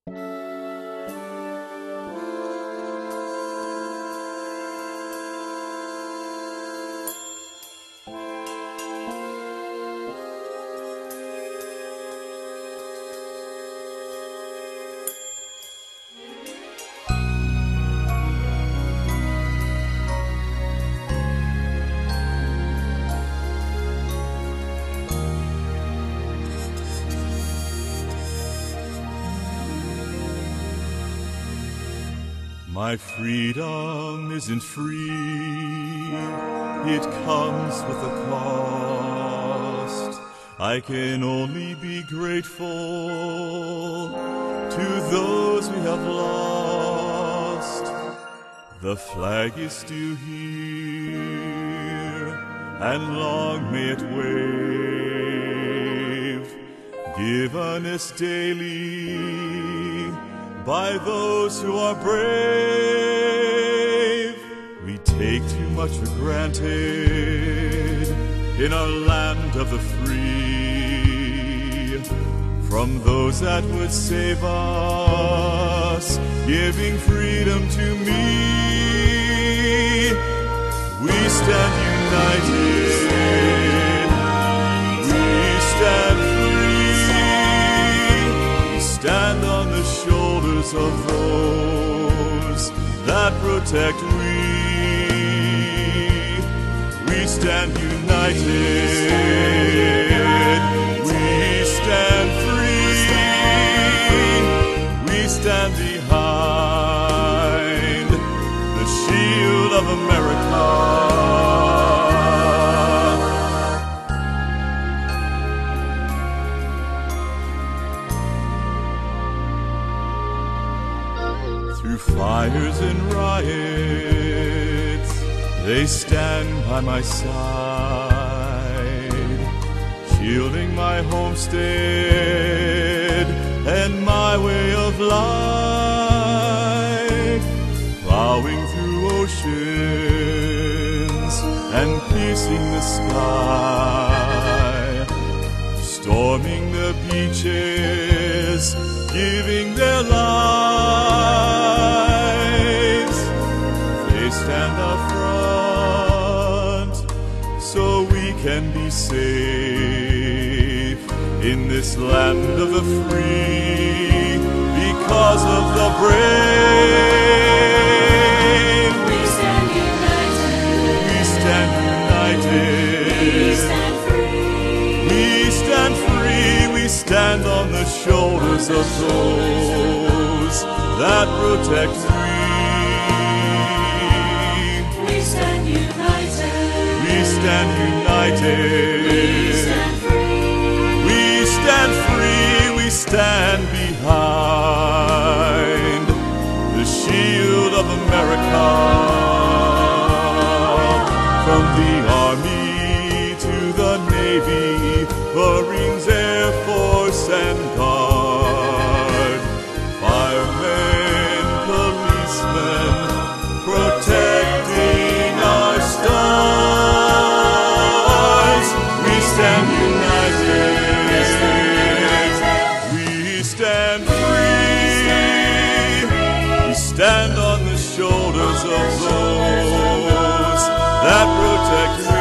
My freedom isn't free, it comes with a cost. I can only be grateful to those we have lost. The flag is still here, and long may it wave, given us daily by those who are brave. We take too much for granted in our land of the free, from those that would save us, giving freedom to me. We stand united, we stand free, we stand on the shoulders of those that protect we. We stand united, we stand free, we stand behind the shield of America. Through fires and riots, they stand by my side, shielding my homestead and my way of life, plowing through oceans and piercing the sky, storming the beaches, giving their lives. They stand up front so we can be safe in this land of the free, because of the brave. We stand united, we stand united, we stand free, we stand free, we stand on the shoulders of those that protect me. we stand united, We stand united, we stand free, we stand free, we stand behind the shield of America. From the Army to the Navy, Marines, Air Force, and Guard, firemen, policemen, protecting our stars. We stand united, we stand free, we stand on the shoulders of those that protect